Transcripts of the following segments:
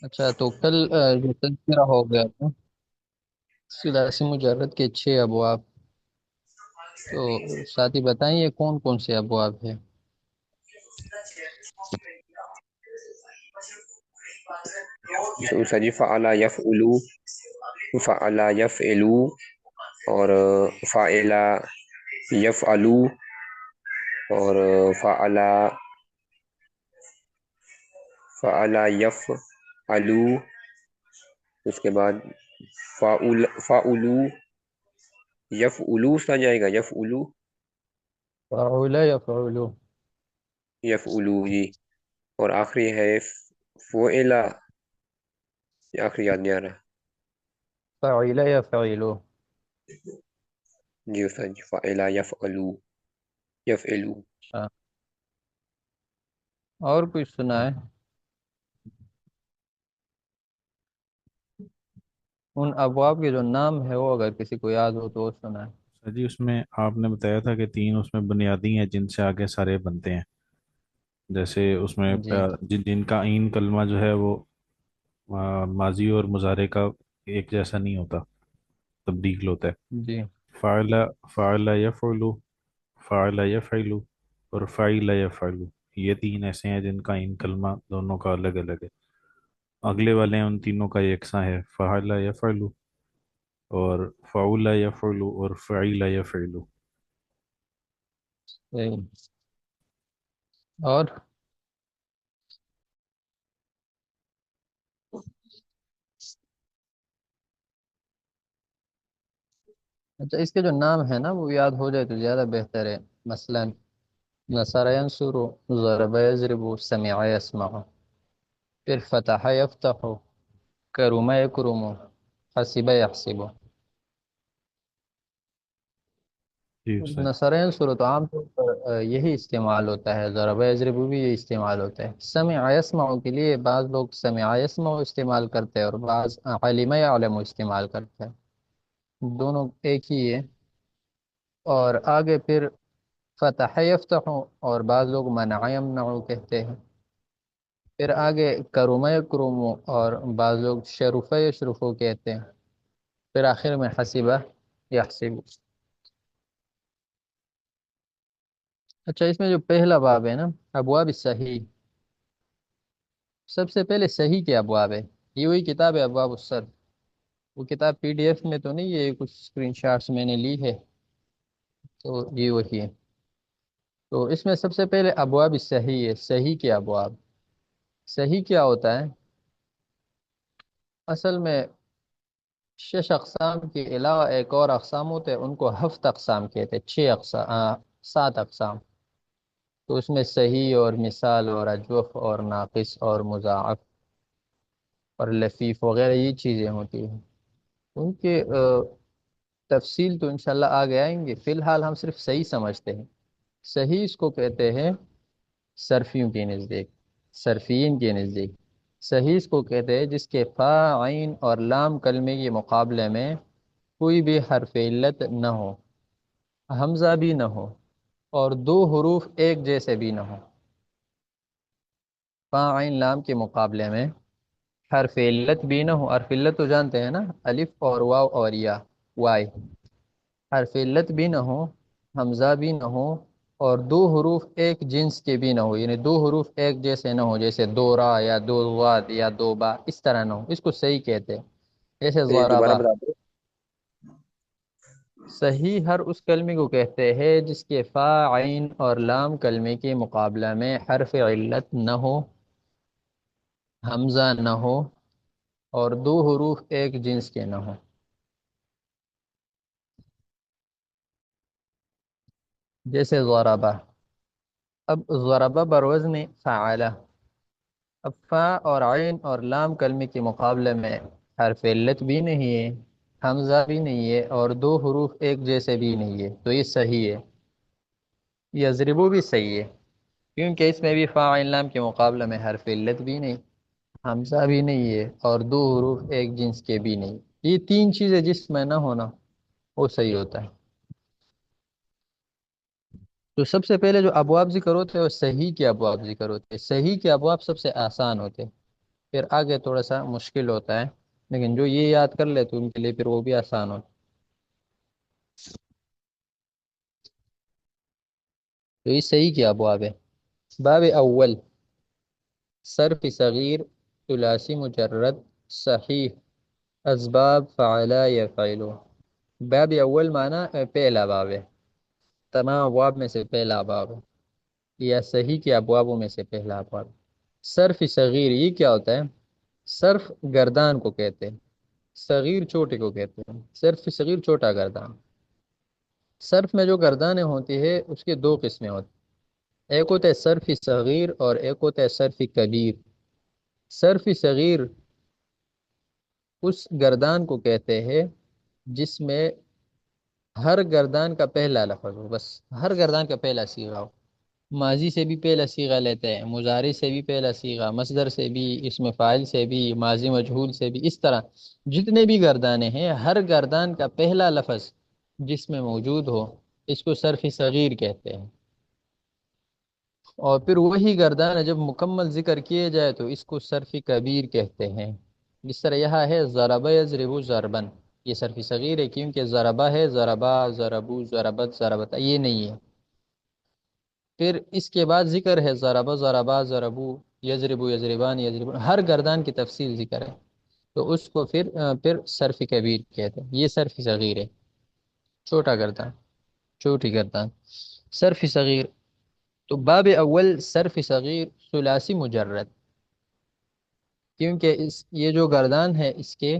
اچھا تو کل جو تذکرہ ہو گیا تھا ثلاثی مجرد کے 6 ابواب، تو ساتھ ہی بتائیں یہ کون کون سے ابواب ہیں؟ دوسرا جی فعلا یفعلو، فعلا یفعلو، اور فعلا یفعلو، اور فعلا فعلا یفعلو، اس کے بعد فعلو یفعلو آ جائے گا، یفعلو فعول یفعلو. یفعلو جی، اور آخری ہے فعلا، یہ آخری یاد نہیں آ رہا فعل یفعلو. جی استاد جی، فعلا یفعلو، یفعلو. ہاں، اور کچھ سنا ہے ان ابواب کے جو نام ہے وہ اگر کسی کو یاد ہو تو وہ سنا ہے؟ سر جی، اس میں آپ نے بتایا تھا کہ تین اس میں بنیادی ہیں جن سے آگے سارے بنتے ہیں. جیسے اس میں جی جن کا عین کلمہ جو ہے وہ ماضی اور مضارع کا ایک جیسا نہیں ہوتا، تبدیل ہوتا ہے. جی فعل، فعل یفعلو، فعل یفعلو، اور فعل یفعلو. یہ تین ایسے ہیں جن کا عین کلمہ دونوں کا الگ الگ ہے. اگلے والے ہیں ان تینوں کا یکساں ہے، فعل یفعلو اور فعل یفعلو اور فعل یفعلو. صحیح. اور اچھا اس کے جو نام ہے نا وہ یاد ہو جائے تو زیادہ بہتر ہے. مثلا نصر ینصر، ضرب یضرب، سمع یسمع، پھر فتح یفتح، کرم یکرم، حسب یحسب. جی استاد. نصرین صورت عام طور پر یہی استعمال ہوتا ہے، ضرب یضرب بھی یہی استعمال ہوتا ہے. سمع یسمع کے لیے بعض لوگ سمع یسمع استعمال کرتے ہیں اور بعض علم یعلم استعمال کرتے ہیں، دونوں ایک ہی ہے. اور آگے پھر فتح یفتح، اور بعض لوگ منع یمنع کہتے ہیں. پھر آگے کرم یکرم، اور بعض لوگ شرف یشرف کہتے ہیں. پھر آخر میں حسبہ یحسب. اچھا اس میں جو پہلا باب ہے نا، ابواب الصحیح، سب سے پہلے صحیح کے ابواب ہے. یہ وہی کتاب ہے ابواب الصرف. وہ کتاب پی ڈی ایف میں تو نہیں، یہ کچھ اسکرین شاٹس میں نے لی ہے، تو یہ وہی ہے. تو اس میں سب سے پہلے ابواب الصحیح ہے، صحیح کے ابواب. صحیح کیا ہوتا ہے؟ اصل میں 6 اقسام کے علاوہ ایک اور اقسام ہوتے ہیں، ان کو ہفت اقسام کہتے ہیں. 6 اقسام، 7 اقسام. تو اس میں صحیح اور مثال اور اجوف اور ناقص اور مضاعف اور لفیف وغیرہ یہ چیزیں ہوتی ہیں. ان کے تفصیل تو انشاءاللہ آگے آئیں گے. فی الحال ہم صرف صحیح سمجھتے ہیں. صحیح اس کو کہتے ہیں صرفیوں کے نزدیک، صرفین کے نزدیک. صحیح اس کو کہتے ہیں جس کے فا، عین اور لام کلمے کے مقابلے میں کوئی بھی حرف علت نہ ہو، حمزہ بھی نہ ہو، اور دو حروف ایک جیسے بھی نہ ہو. فا عین لام کے مقابلے میں حرف علت بھی نہ ہو. حرف علت تو جانتے ہیں نا، الف اور واو اور یا، وائی. حرف علت بھی نہ ہو، حمزہ بھی نہ ہو، اور دو حروف ایک جنس کے بھی نہ ہو. یعنی دو حروف ایک جیسے نہ ہو، جیسے دو را یا دو واد یا دو با، اس طرح نہ ہو. اس کو صحیح کہتے ہیں. جیسے یہ دوبارہ ضربہ. بتا دو. صحیح ہر اس کلمے کو کہتے ہیں جس کے فا، عین اور لام کلمے کے مقابلہ میں حرف علت نہ ہو، حمزہ نہ ہو، اور دو حروف ایک جنس کے نہ ہو. جیسے ضربہ. اب ضربہ بروزن فعلہ. اب فا اور عین اور لام کلمے کے مقابلے میں حرف علت بھی نہیں ہے، حمزہ بھی نہیں ہے، اور دو حروف ایک جیسے بھی نہیں ہے، تو یہ صحیح ہے. یضربو بھی صحیح ہے، کیونکہ اس میں بھی فا عین لام کے مقابلے میں حرف علت بھی نہیں، حمزہ بھی نہیں ہے، اور دو حروف ایک جنس کے بھی نہیں. یہ تین چیزیں جس میں نہ ہونا وہ صحیح ہوتا ہے. تو سب سے پہلے جو ابواب ذکر ہوتے ہیں وہ صحیح کے ابواب ذکر ہوتے ہیں. صحیح کے ابواب سب سے آسان ہوتے ہیں، پھر آگے تھوڑا سا مشکل ہوتا ہے، لیکن جو یہ یاد کر لے تو ان کے لیے پھر وہ بھی آسان ہوتا ہے۔ تو یہ صحیح کیا ابواب ہے۔ باب اول، صرف صغیر ثلاثی مجرد صحیح اسباب فعلا یفعلو۔ باب اول معنی پہلا باب ہے، تمام ابواب میں سے پہلا باب ہے، یا صحیح کے ابوابوں میں سے پہلا ابواب۔ صرف صغیر یہ کیا ہوتا ہے؟ صرف گردان کو کہتے ہیں، صغیر چھوٹے کو کہتے ہیں، صرف صغیر چھوٹا گردان۔ صرف میں جو گردانیں ہوتی ہے اس کے دو قسمیں ہوتی ہیں، ایک ہوتا ہے صرف صغیر اور ایک ہوتا ہے صرف کبیر۔ صرف صغیر اس گردان کو کہتے ہیں جس میں ہر گردان کا پہلا لفظ ہو، بس ہر گردان کا پہلا صیغہ ہو۔ ماضی سے بھی پہلا صیغہ لیتے ہیں، مضارع سے بھی پہلا صیغہ، مصدر سے بھی، اسم فاعل سے بھی، ماضی مجہول سے بھی، اس طرح جتنے بھی گردانے ہیں ہر گردان کا پہلا لفظ جس میں موجود ہو اس کو صرف صغیر کہتے ہیں۔ اور پھر وہی گردان جب مکمل ذکر کیے جائے تو اس کو صرف کبیر کہتے ہیں۔ جس طرح یہاں ہے ضرب یضرب ضربن، یہ صرف صغیر ہے کیونکہ ضربہ ہے، ضربا ضربو ضربت ضربتا، یہ نہیں ہے۔ پھر اس کے بعد ذکر ہے ضربہ ضربا ضربو، یضربو یضربان یضربون، ہر گردان کی تفصیل ذکر ہے، تو اس کو پھر صرف کبیر کہتے ہیں۔ یہ صرف صغیر ہے، چھوٹا گردان، چھوٹی گردان، صرف صغیر۔ تو باب اول صرف صغیر ثلاثی مجرد، کیونکہ یہ جو گردان ہے اس کے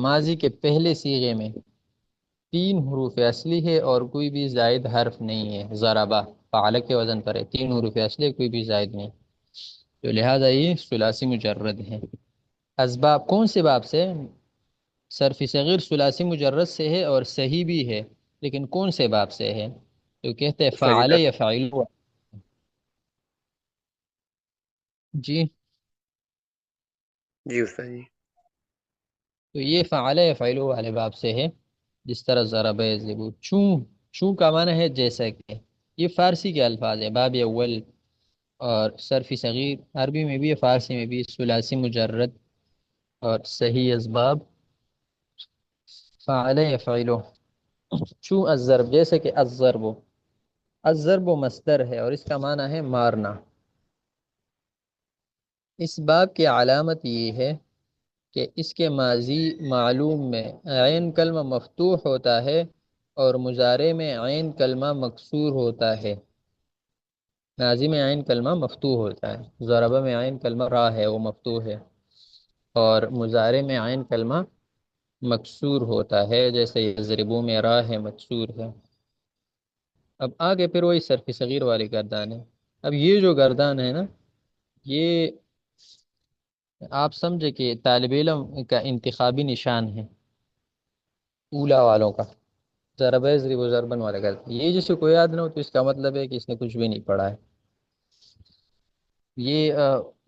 ماضی کے پہلے صیغے میں 3 حروف اصلی ہے اور کوئی بھی زائد حرف نہیں ہے، ضربہ فعل کے وزن پر ہے، 3 حروف اصلی ہے، کوئی بھی زائد نہیں، تو لہذا یہ ثلاثی مجرد ہے۔ اسباب کون سے باب سے؟ صرف صغیر ثلاثی مجرد سے ہے اور صحیح بھی ہے، لیکن کون سے باب سے ہے؟ تو کہتے ہیں استاد فعل جی یفعل۔ جی، جی استاد جی تو یہ فعل یفعل والے باب سے ہے، جس طرح ضرب یضرب، چوں، چوں کا معنی ہے جیسا کہ، یہ فارسی کے الفاظ ہے۔ باب اول اور صرف صغیر عربی میں بھی ہے، فارسی میں بھی، ثلاثی مجرد اور صحیح اسباب فعل یفعل، چوں الضرب، جیسے کہ الضرب، الضرب مصدر ہے اور اس کا معنی ہے مارنا۔ اس باب کی علامت یہ ہے کہ اس کے ماضی معلوم میں عین کلمہ مفتوح ہوتا ہے اور مضارع میں عین کلمہ مکسور ہوتا ہے۔ ماضی میں عین کلمہ مفتوح ہوتا ہے، ضربہ میں عین کلمہ را ہے وہ مفتوح ہے، اور مضارع میں عین کلمہ مکسور ہوتا ہے، جیسے یضربو میں را ہے مکسور ہے۔ اب آگے پھر وہی صرف صغیر والی گردان ہے۔ اب یہ جو گردان ہے نا، یہ آپ سمجھے کہ طالب علم کا انتخابی نشان ہے اولا والوں کا، ضرب یضرب ضربن والا گردان۔ یہ جسے کوئی یاد نہ ہو تو اس کا مطلب ہے کہ اس نے کچھ بھی نہیں پڑھا ہے۔ یہ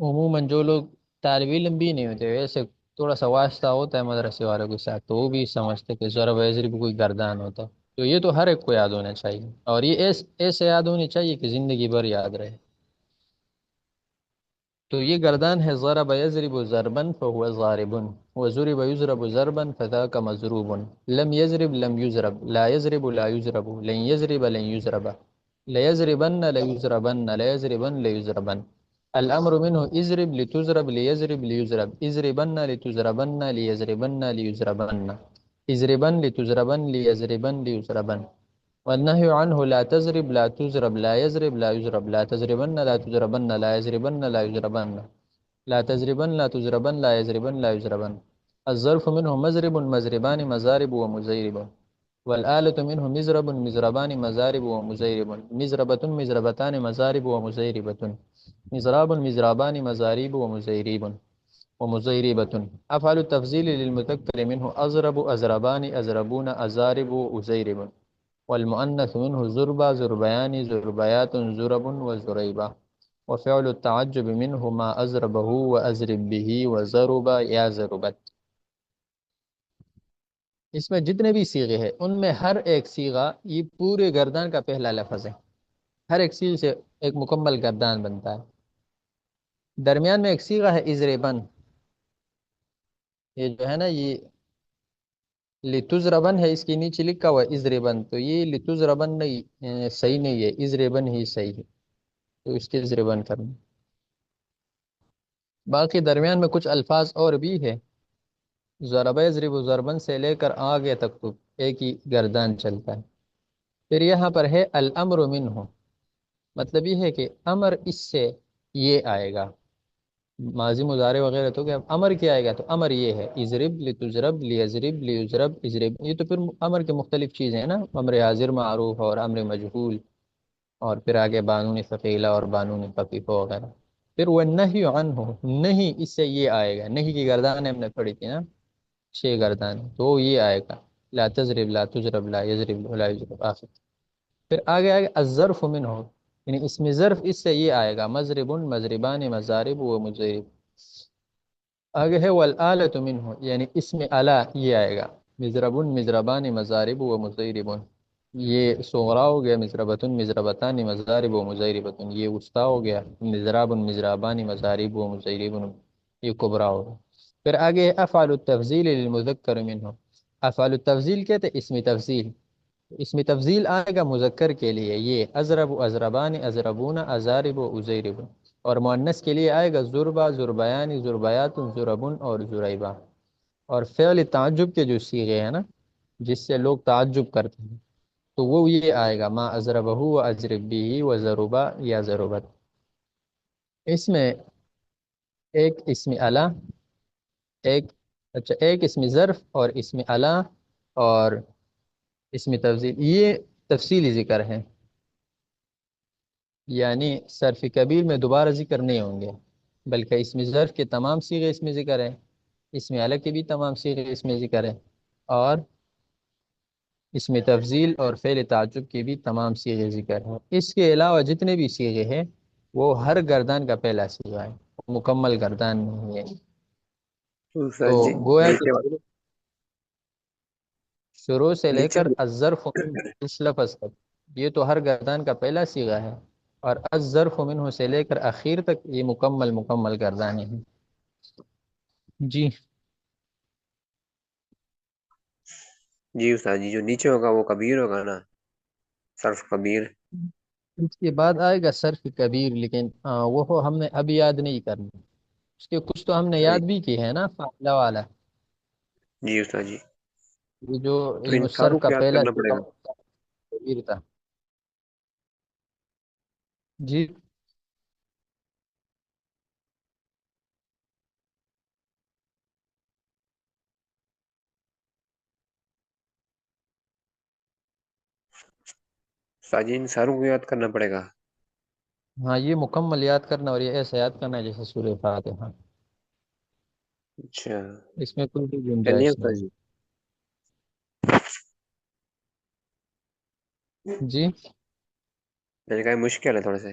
عموماً جو لوگ طالب علم بھی نہیں ہوتے، ویسے تھوڑا سا واسطہ ہوتا ہے مدرسے والوں کے ساتھ، تو وہ بھی سمجھتے کہ ضرب یضرب کوئی گردان ہوتا ہے، تو یہ تو ہر ایک کو یاد ہونا چاہیے، اور یہ ایسے یاد ہونی چاہیے کہ زندگی بھر یاد رہے۔ تو یہ گردان ہے ضرب یضرب ضربا فهو ضارب، وضرب یضرب ضربا فذاك مضروب، لم يضرب لم يضرب، لا يضرب لا يضرب، لن يضرب لن يضرب، ليضربن ليضربن، لا يضربن ليضربن، الامر منه اضرب لتضرب ليضرب ليضرب، اضربن لتضربن ليضربن ليضربن، اضربن لتضربن ليضربن ليضربن، والنهي عنه لا تضرب لا تضرب لا يضرب لا يضرب، لا تضربن لا تضربن لا يضربن لا يضربن، لا تضربن لا تضربن لا يضربن لا يضربن، الظرف منه مضرب مضربان مضارب ومزيرب، والآلة منه مزرب مزربان مزارب ومزيرب، مزربة مزربتان مزارب ومزيربة، مزراب مزرابان مزاريب ومزيريب ومزيربة. أفعل التفضيل للمذكر منه أضرب أزربان أزربون أزارب وأزيرب، والمؤنث منه زربا زربيان زربيات زرب وزريبة، وفعل التعجب منه ما أزربه وأزرب به وزرب يا زربت۔ اس میں جتنے بھی صیغے ہیں ان میں ہر ایک صیغہ یہ پورے گردان کا پہلا لفظ ہے، ہر ایک صیغے سے ایک مکمل گردان بنتا ہے۔ درمیان میں ایک صیغہ ہے ازربن، یہ جو ہے نا یہ لتزربن ہے، اس کے نیچے لکھا ہوا ہے ازربن، تو یہ لتزربن نہیں صحیح نہیں ہے، ازربن ہی صحیح ہے، تو اس کے ازربن کرنا۔ باقی درمیان میں کچھ الفاظ اور بھی ہے، ضرب یضرب ضربن سے لے کر آگے تک تو ایک ہی گردان چلتا ہے۔ پھر یہاں پر ہے الامر منہ، مطلب یہ ہے کہ امر اس سے یہ آئے گا، ماضی مضارع وغیرہ تو کیا امر کیا آئے گا، تو امر یہ ہے اضرب لتضرب لیضرب لیضرب اضرب، یہ تو پھر امر کے مختلف چیزیں ہیں نا، امر حاضر معروف اور امر مجہول، اور پھر آگے بانون ثقیلہ اور بانون خفیفہ وغیرہ۔ پھر وہ نہی عنہ، نہیں اس سے یہ آئے گا، نہیں کی گردان ہم نے پڑھی تھی نا، 6 گردان، تو یہ آئے گا لا تضرب لا تضرب لا یضرب لا یضرب آخر۔ پھر آگے آگے الظرف منہ، یعنی اس میں ظرف اس سے یہ آئے گا مضرب مضربان مضارب و مضرب۔ آگے ہے والآلۃ منہ، یعنی اس میں الا یہ آئے گا مضرب مضربان مضارب و مضرب، یہ صغرا ہو گیا مضربۃ مضربتان مضارب و مضربۃ، یہ وسطیٰ ہو گیا مضراب مضرابان مضارب و مضرب، یہ کبرا ہو گیا۔ پھر آگے ہے افعال التفضیل للمذکر منہ، افعال التفضیل کہتے ہیں اسم تفضیل، اس میں تفضیل آئے گا مذکر کے لیے یہ اضرب و اضربان اضربون ازارب و ازیرب، اور مؤنث کے لیے آئے گا ضربا ضربیان ضربیات ضربن اور ضریبا۔ اور فعل تعجب کے جو صیغے ہیں نا جس سے لوگ تعجب کرتے ہیں، تو وہ یہ آئے گا ما اضربہ و اضرب بھی و ضربا یا ضربت۔ اس میں ایک اسم الا، ایک اچھا ایک اسم ظرف اور اسم الا اور اسم تفضیل، یہ تفصیلی ذکر ہے، یعنی صرف کبیر میں دوبارہ ذکر نہیں ہوں گے، بلکہ اسم ظرف کے تمام صیغے اس میں ذکر ہے، اسم الگ کے بھی تمام صیغے اس میں ذکر ہے، اور اسم تفضیل اور فعل تعجب کے بھی تمام صیغے ذکر ہیں۔ اس کے علاوہ جتنے بھی صیغے ہیں وہ ہر گردان کا پہلا صیغہ ہے، مکمل گردان نہیں ہے۔ تو تو سر جی گویا کہ نیچے والے شروع سے لے نیچے کر الظرف منہ اس لفظ تک یہ تو ہر گردان کا پہلا صیغہ ہے، اور الظرف منہ سے لے کر اخیر تک یہ مکمل گردانیں ہیں۔ جی جی استاد جی جو نیچے ہوگا وہ کبیر ہوگا نا، صرف کبیر۔ اس کے بعد آئے گا صرف کبیر، لیکن وہ ہم نے ابھی یاد نہیں کرنا، اس کے کچھ تو ہم نے یاد بھی کی ہے نا، فاعلہ والا، جی استاد جی، یہ جو تو ان علم ساروں الصرف کو کا یاد پہلا کرنا پڑے صیغہ گا۔ کبیر تھا۔ جی استاد جی ان ساروں کو یاد کرنا پڑے گا۔ ہاں یہ مکمل یاد کرنا، اور یہ ایسا یاد کرنا ہے جیسے سورہ فاتحہ، اچھا اس میں کوئی بھی چلیے گنجائش استاد نہیں۔ جی، جی میں نے کہا مشکل ہے تھوڑا سا۔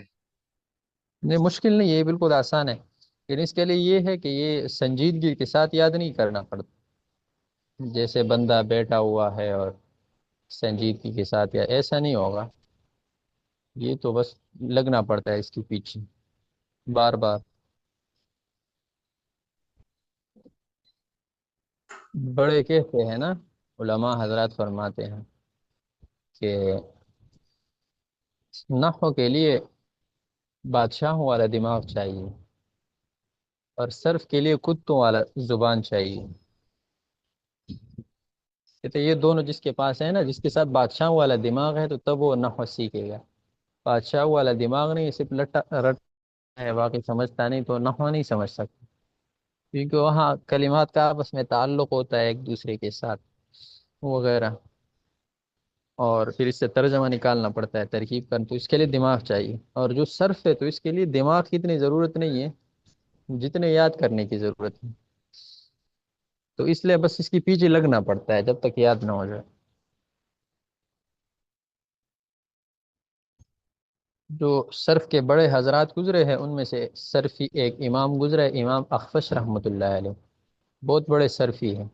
نہیں مشکل نہیں ہے، یہ بالکل آسان ہے، لیکن اس کے لیے یہ ہے کہ یہ سنجیدگی کے ساتھ یاد نہیں کرنا پڑتا، جیسے بندہ بیٹھا ہوا ہے اور سنجیدگی کے ساتھ، یا ایسا نہیں ہوگا، یہ تو بس لگنا پڑتا ہے اس کے پیچھے بار بار۔ بڑے کہتے ہیں نا، علماء حضرات فرماتے ہیں کہ نحو کے لیے بادشاہوں والا دماغ چاہیے، اور صرف کے لیے کتوں والا زبان چاہیے، کہتے ہیں یہ دونوں جس کے پاس ہے نا، جس کے ساتھ بادشاہوں والا دماغ ہے تو تب وہ نحو سیکھے گا، بادشاہ والا دماغ نہیں، صرف لٹا رٹ ہے باقی سمجھتا نہیں، تو نحو نہیں سمجھ سکتا، کیونکہ وہاں کلمات کا آپس میں تعلق ہوتا ہے ایک دوسرے کے ساتھ وغیرہ، اور پھر اس سے ترجمہ نکالنا پڑتا ہے، ترکیب کرنا، تو اس کے لیے دماغ چاہیے، اور جو صرف ہے تو اس کے لیے دماغ کی اتنی ضرورت نہیں ہے جتنے یاد کرنے کی ضرورت ہے، تو اس لیے بس اس کے پیچھے لگنا پڑتا ہے جب تک یاد نہ ہو جائے۔ جو صرف کے بڑے حضرات گزرے ہیں ان میں سے صرفی ایک امام گزرے، امام اخفش رحمۃ اللہ علیہ، بہت بڑے صرفی ہیں،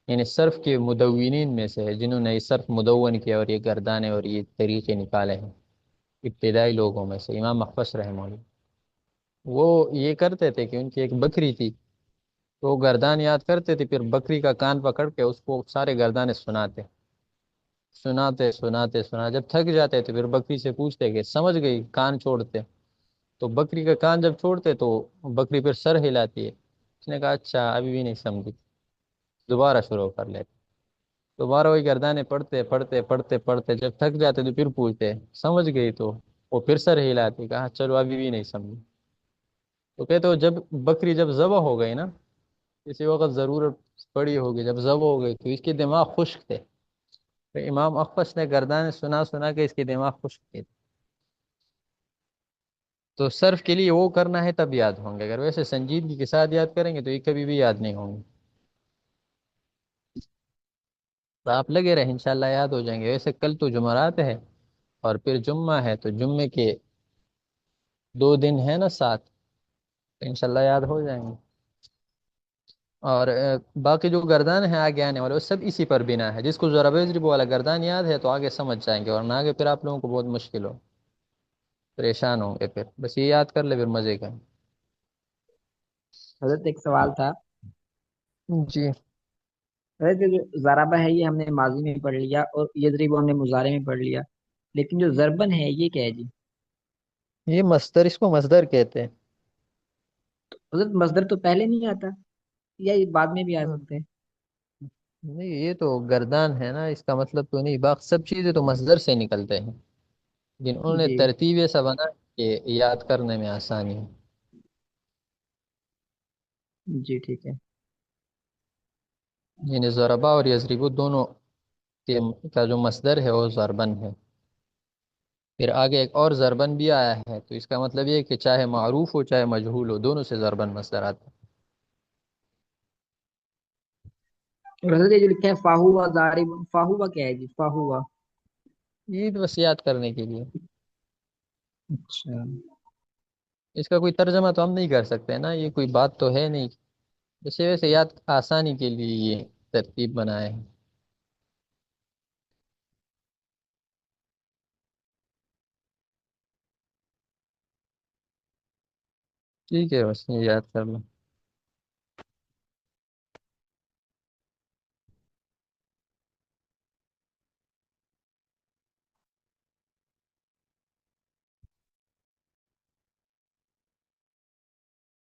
یعنی صرف کے مدونین میں سے ہے جنہوں نے یہ صرف مدون کیا اور یہ گردانے اور یہ طریقے نکالے ہیں، ابتدائی لوگوں میں سے امام اخفش رحمہ اللہ۔ وہ یہ کرتے تھے کہ ان کی ایک بکری تھی، تو وہ گردان یاد کرتے تھے، پھر بکری کا کان پکڑ کے اس کو سارے گردانے سناتے سناتے سناتے سنا جب تھک جاتے تو پھر بکری سے پوچھتے کہ سمجھ گئی، کان چھوڑتے، تو بکری کا کان جب چھوڑتے تو بکری پھر سر ہلاتی ہے، اس نے کہا اچھا ابھی بھی نہیں سمجھی، دوبارہ شروع کر لیتے، دوبارہ وہی گردانے پڑھتے پڑھتے پڑھتے پڑھتے جب تھک جاتے تو پھر پوچھتے سمجھ گئی، تو وہ پھر سر ہلاتی، کہا چلو ابھی بھی نہیں سمجھی، تو کہتے ہو جب بکری جب ذبح ہو گئی نا، کسی وقت ضرورت پڑی ہوگی، جب ذبح ہو گئی تو اس کے دماغ خشک تھے، تو امام اخفش نے گردانے سنا سنا کے اس کے دماغ خشک تھے، تو صرف کے لیے وہ کرنا ہے تب یاد ہوں گے، اگر ویسے سنجیدگی کے ساتھ یاد کریں گے تو یہ کبھی بھی یاد نہیں ہوں گے، تو آپ لگے رہے انشاءاللہ یاد ہو جائیں گے، ویسے کل تو جمعرات ہے اور پھر جمعہ ہے، تو جمعے کے 2 دن ہے نا ساتھ، تو انشاءاللہ یاد ہو جائیں گے، اور باقی جو گردان ہے آگے آنے والے وہ سب اسی پر بنا ہے، جس کو ذرا بزرگ والا گردان یاد ہے تو آگے سمجھ جائیں گے، اور نہ آگے پھر آپ لوگوں کو بہت مشکل ہو، پریشان ہوں گے، پھر بس یہ یاد کر لے پھر مزے کا۔ حضرت ایک سوال تھا، جی حضرت جو ضربہ ہے یہ ہم نے ماضی میں پڑھ لیا اور یضرب ہم نے مضارع میں پڑھ لیا، لیکن جو ضربن ہے یہ کیا ہے جی؟ یہ مصدر، اس کو مصدر کہتے حضرت مصدر تو پہلے نہیں آتا یا یہ بعد میں بھی آ ہیں، سکتے ہیں؟ نہیں یہ تو گردان ہے نا، اس کا مطلب تو نہیں، باقی سب چیزیں تو مصدر سے نکلتے ہیں، لیکن انہوں نے جی ترتیب ایسا بنا کہ یاد کرنے میں آسانی ہے۔ جی ٹھیک ہے۔ یعنی ضربا اور یضربو دونوں کا جو مصدر ہے وہ ضربن ہے، پھر آگے ایک اور ضربن بھی آیا ہے، تو اس کا مطلب یہ ہے کہ چاہے معروف ہو چاہے مجہول ہو، دونوں سے ضربن مصدر آتا ہے۔ اور حضرت یہ جو لکھا ہے فاہوا ضارب، فاہوا کیا ہے جی؟ فاہوا؟ یہ تو بس یاد کرنے کے لیے، اچھا اس کا کوئی ترجمہ تو ہم نہیں کر سکتے نا، یہ کوئی بات تو ہے نہیں، جیسے ویسے یاد آسانی کے لیے یہ ترتیب بنائے ہیں، ٹھیک ہے بس یہ یاد کر لیں۔